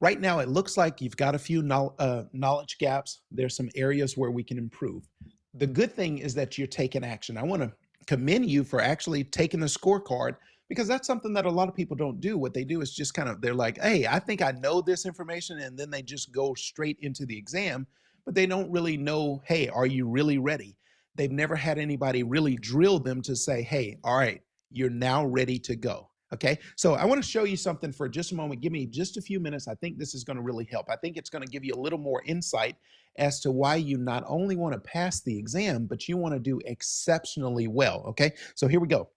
Right now, it looks like you've got a few knowledge gaps. There's some areas where we can improve. The good thing is that you're taking action. I want to commend you for actually taking the scorecard because that's something that a lot of people don't do. What they do is just kind of, they're like, hey, I think I know this information. And then they just go straight into the exam, but they don't really know, hey, are you really ready? They've never had anybody really drill them to say, hey, all right, you're now ready to go. Okay, so I want to show you something for just a moment. Give me just a few minutes. I think this is going to really help. I think it's going to give you a little more insight as to why you not only want to pass the exam, but you want to do exceptionally well. Okay, so here we go.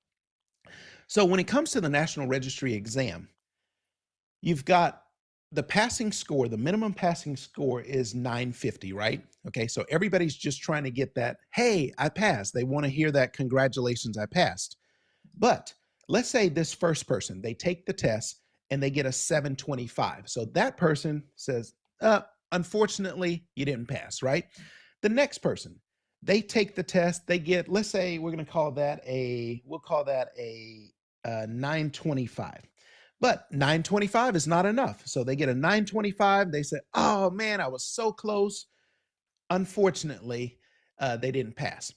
So when it comes to the National Registry exam, you've got the passing score, the minimum passing score is 950, right? Okay, so everybody's just trying to get that, hey, I passed. They want to hear that, congratulations, I passed. But let's say this first person, they take the test and they get a 725. So that person says, unfortunately, you didn't pass, right? The next person, they take the test, they get, let's say we're going to call that we'll call that a 925. But 925 is not enough. So they get a 925. They say, oh man, I was so close. Unfortunately, they didn't pass.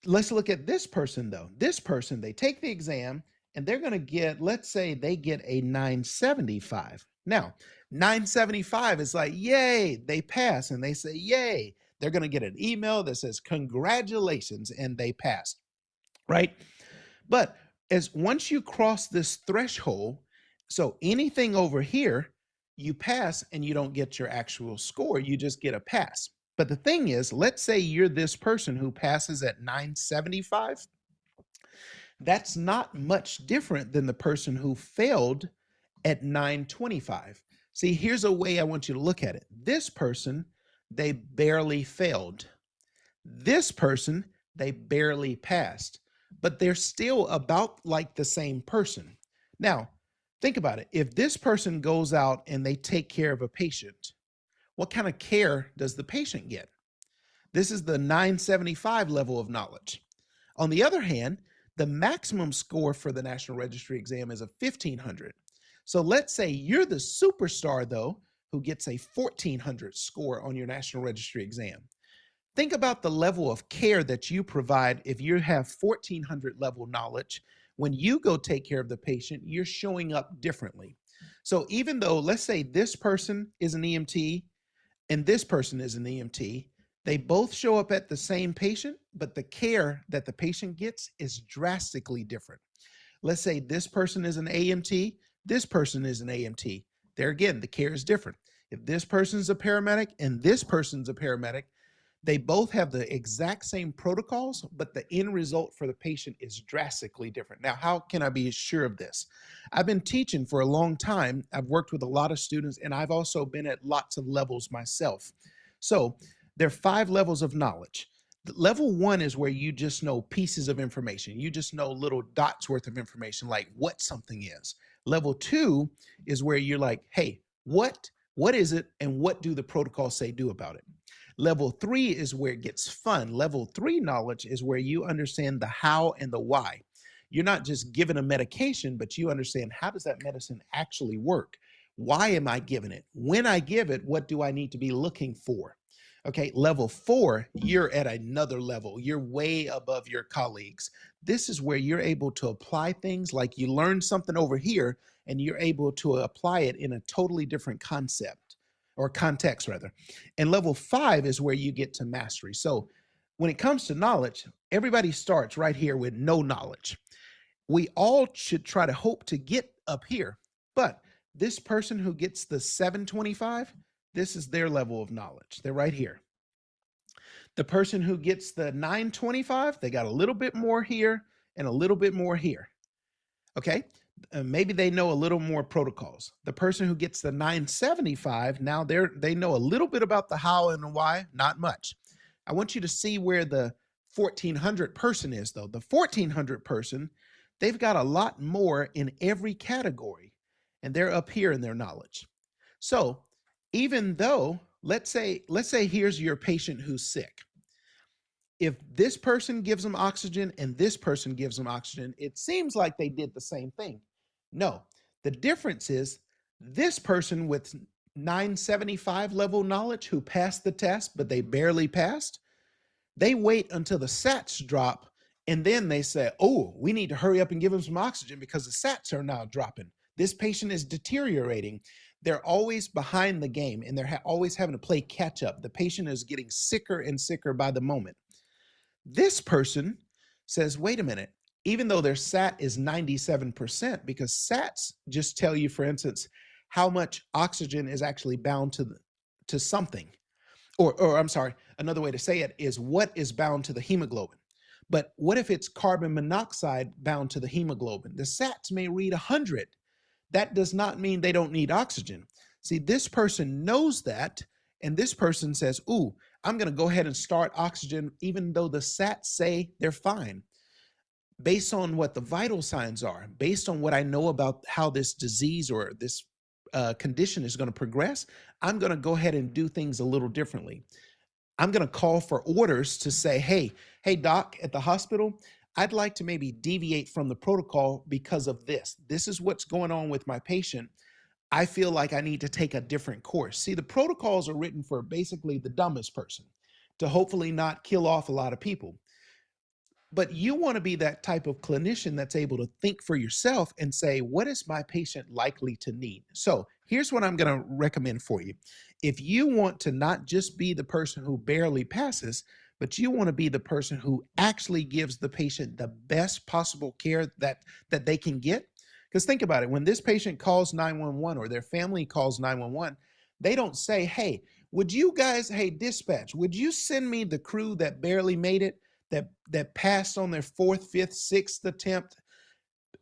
Let's look at this person though. This person, they take the exam and they're going to get, let's say they get a 975. Now, 975 is like, yay, they pass. And they say, yay. They're going to get an email that says, congratulations, and they passed, right? But as once you cross this threshold, so anything over here, you pass and you don't get your actual score. You just get a pass. But the thing is, let's say you're this person who passes at 975. That's not much different than the person who failed at 925. See, here's a way I want you to look at it. This person, they barely failed. This person, they barely passed, but they're still about like the same person. Now, think about it. If this person goes out and they take care of a patient, what kind of care does the patient get? This is the 975 level of knowledge. On the other hand, the maximum score for the National Registry exam is a 1500. So let's say you're the superstar though, who gets a 1400 score on your National Registry exam. Think about the level of care that you provide if you have 1400 level knowledge. When you go take care of the patient, you're showing up differently. So even though, let's say this person is an EMT and this person is an EMT, they both show up at the same patient, but the care that the patient gets is drastically different. Let's say this person is an AMT, this person is an AMT. There again, the care is different. If this person's a paramedic and this person's a paramedic, they both have the exact same protocols, but the end result for the patient is drastically different. Now, how can I be sure of this? I've been teaching for a long time. I've worked with a lot of students, and I've also been at lots of levels myself. So there are 5 levels of knowledge. Level 1 is where you just know pieces of information. You just know little dots worth of information, like what something is. Level 2 is where you're like, hey, what is it, and what do the protocols say do about it? Level 3 is where it gets fun. Level 3 knowledge is where you understand the how and the why. You're not just given a medication, but you understand, how does that medicine actually work? Why am I giving it? When I give it, what do I need to be looking for? Okay, level 4, you're at another level. You're way above your colleagues. This is where you're able to apply things, like you learn something over here and you're able to apply it in a totally different concept, or context rather. And level 5 is where you get to mastery. So when it comes to knowledge, everybody starts right here with no knowledge. We all should try to hope to get up here, but this person who gets the 725, this is their level of knowledge. They're right here. The person who gets the 925, they got a little bit more here and a little bit more here. Okay, maybe they know a little more protocols. The person who gets the 975, now they know a little bit about the how and the why, not much. I want you to see where the 1400 person is though. The 1400 person, they've got a lot more in every category, and they're up here in their knowledge. So even though, let's say here's your patient who's sick. If this person gives them oxygen and this person gives them oxygen, it seems like they did the same thing. No, the difference is this person with 975 level knowledge who passed the test, but they barely passed, they wait until the SATs drop, and then they say, oh, we need to hurry up and give them some oxygen because the SATs are now dropping. This patient is deteriorating. They're always behind the game, and they're always having to play catch up. The patient is getting sicker and sicker by the moment. This person says, wait a minute, even though their SAT is 97%, because SATs just tell you, for instance, how much oxygen is actually bound to something. Or I'm sorry, another way to say it is what is bound to the hemoglobin. But what if it's carbon monoxide bound to the hemoglobin? The SATs may read 100. That does not mean they don't need oxygen. See, this person knows that, and this person says, ooh, I'm going to go ahead and start oxygen even though the SATs say they're fine. Based on what the vital signs are, based on what I know about how this disease or this condition is going to progress, I'm going to go ahead and do things a little differently. I'm going to call for orders to say, hey, doc, at the hospital, I'd like to maybe deviate from the protocol because of this. This is what's going on with my patient. I feel like I need to take a different course. See, the protocols are written for basically the dumbest person to hopefully not kill off a lot of people. But you want to be that type of clinician that's able to think for yourself and say, what is my patient likely to need? So here's what I'm going to recommend for you. If you want to not just be the person who barely passes, but you want to be the person who actually gives the patient the best possible care that they can get. Because think about it, when this patient calls 911 or their family calls 911, they don't say, hey, dispatch, would you send me the crew that barely made it? That passed on their fourth, fifth, sixth attempt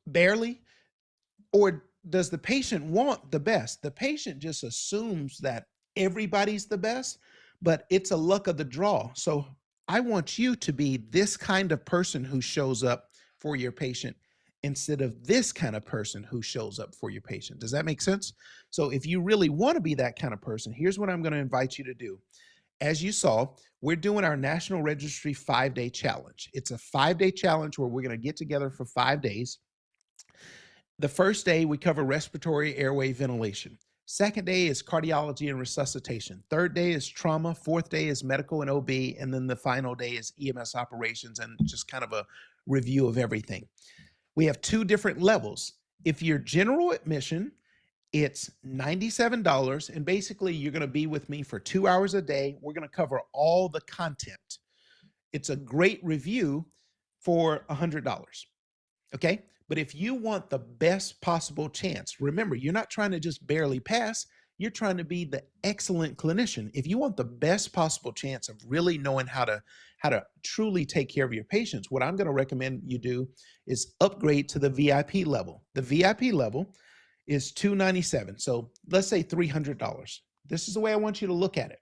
barely? Or does the patient want the best? The patient just assumes that everybody's the best, but it's a luck of the draw. So I want you to be this kind of person who shows up for your patient instead of this kind of person who shows up for your patient. Does that make sense? So if you really want to be that kind of person, here's what I'm going to invite you to do. As you saw, we're doing our National Registry 5-day challenge. It's a 5-day challenge where we're going to get together for 5 days. The first day, we cover respiratory airway ventilation. Second day is cardiology and resuscitation. Third day is trauma. Fourth day is medical and OB. And then the final day is EMS operations and just kind of a review of everything. We have 2 different levels. If you're general admission, it's $97, and basically you're going to be with me for 2 hours a day. We're going to cover all the content. It's a great review for $100. Okay? But if you want the best possible chance, remember, you're not trying to just barely pass, you're trying to be the excellent clinician. If you want the best possible chance of really knowing how to truly take care of your patients, what I'm going to recommend you do is upgrade to the VIP level. The VIP level is $297. So let's say $300. This is the way I want you to look at it.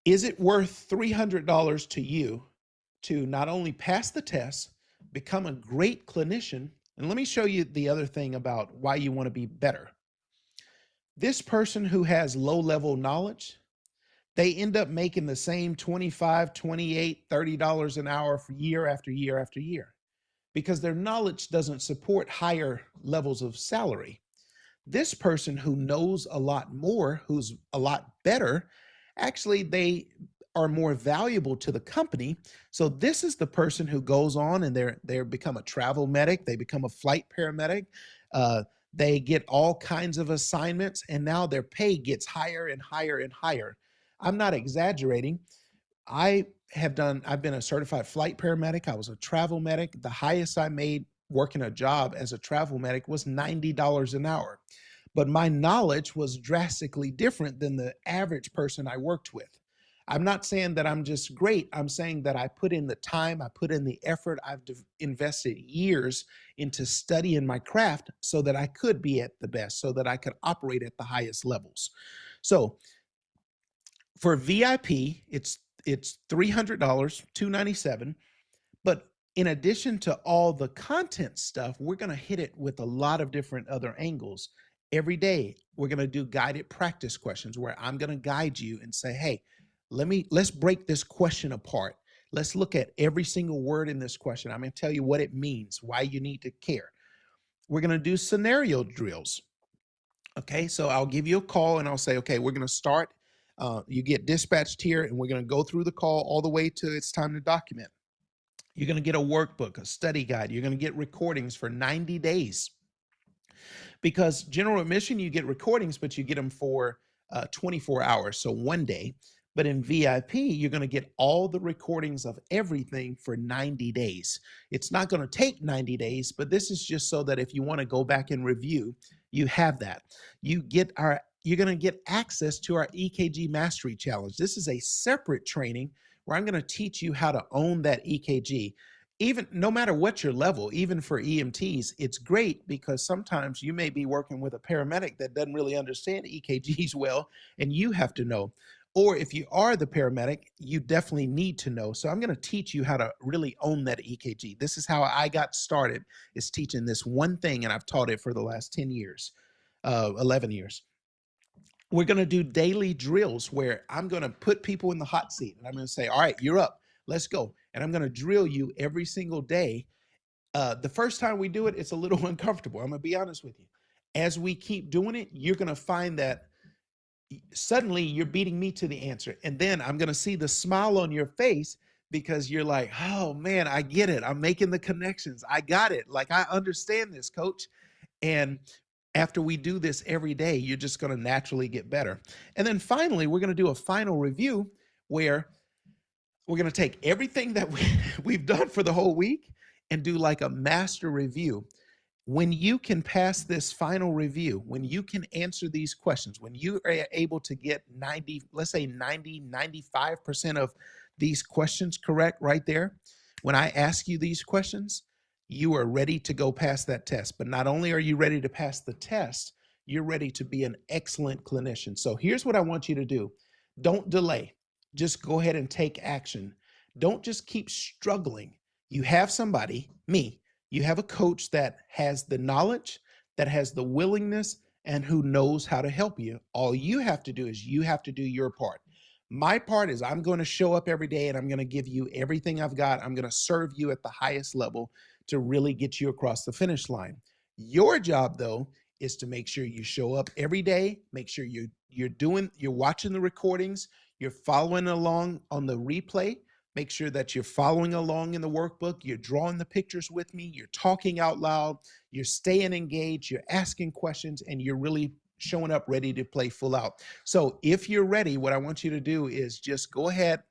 Is it worth $300 to you to not only pass the test, become a great clinician? And let me show you the other thing about why you want to be better. This person who has low-level knowledge, they end up making the same $25, $28, $30 an hour for year after year after year, because their knowledge doesn't support higher levels of salary. This person who knows a lot more, who's a lot better, actually they are more valuable to the company. So this is the person who goes on and they become a travel medic, they become a flight paramedic, they get all kinds of assignments, and now their pay gets higher and higher and higher. I'm not exaggerating. I've been a certified flight paramedic. I was a travel medic. The highest I made working a job as a travel medic was $90 an hour. But my knowledge was drastically different than the average person I worked with. I'm not saying that I'm just great. I'm saying that I put in the time, I put in the effort, I've invested years into studying my craft so that I could be at the best, so that I could operate at the highest levels. So for VIP, it's $300, $297. But in addition to all the content stuff, we're going to hit it with a lot of different other angles. Every day, we're going to do guided practice questions where I'm going to guide you and say, hey, let's break this question apart. Let's look at every single word in this question. I'm going to tell you what it means, why you need to care. We're going to do scenario drills. Okay, so I'll give you a call and I'll say, okay, we're going to start. You get dispatched here, and we're going to go through the call all the way to it's time to document. You're going to get a workbook, a study guide. You're going to get recordings for 90 days. Because general admission, you get recordings, but you get them for 24 hours, so 1 day. But in VIP, you're going to get all the recordings of everything for 90 days. It's not going to take 90 days, but this is just so that if you want to go back and review, you have that. You're going to get access to our EKG Mastery Challenge. This is a separate training where I'm going to teach you how to own that EKG. Even no matter what your level, even for EMTs, it's great because sometimes you may be working with a paramedic that doesn't really understand EKGs well, and you have to know. Or if you are the paramedic, you definitely need to know. So I'm going to teach you how to really own that EKG. This is how I got started, is teaching this one thing, and I've taught it for the last 10 years, 11 years. We're going to do daily drills where I'm going to put people in the hot seat, and I'm going to say, all right, you're up. Let's go. And I'm going to drill you every single day. The first time we do it, it's a little uncomfortable. I'm going to be honest with you. As we keep doing it, you're going to find that suddenly you're beating me to the answer. And then I'm going to see the smile on your face because you're like, oh man, I get it. I'm making the connections. I got it. Like, I understand this, coach. And after we do this every day, you're just going to naturally get better. And then finally, we're going to do a final review where we're going to take everything that we've done for the whole week and do like a master review. When you can pass this final review, when you can answer these questions, when you are able to get 90, let's say 90, 95% of these questions correct right there, when I ask you these questions, you are ready to go pass that test. But not only are you ready to pass the test, you're ready to be an excellent clinician. So here's what I want you to do. Don't delay. Just go ahead and take action. Don't just keep struggling. You have somebody, me, you have a coach that has the knowledge, that has the willingness, and who knows how to help you. All you have to do is you have to do your part. My part is I'm going to show up every day and I'm going to give you everything I've got. I'm going to serve you at the highest level to really get you across the finish line. Your job, though, is to make sure you show up every day, make sure you're watching the recordings, you're following along on the replay. Make sure that you're following along in the workbook. You're drawing the pictures with me. You're talking out loud. You're staying engaged. You're asking questions, and you're really showing up ready to play full out. So if you're ready, what I want you to do is just go ahead.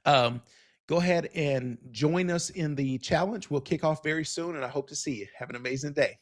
Go ahead and join us in the challenge. We'll kick off very soon, and I hope to see you. Have an amazing day.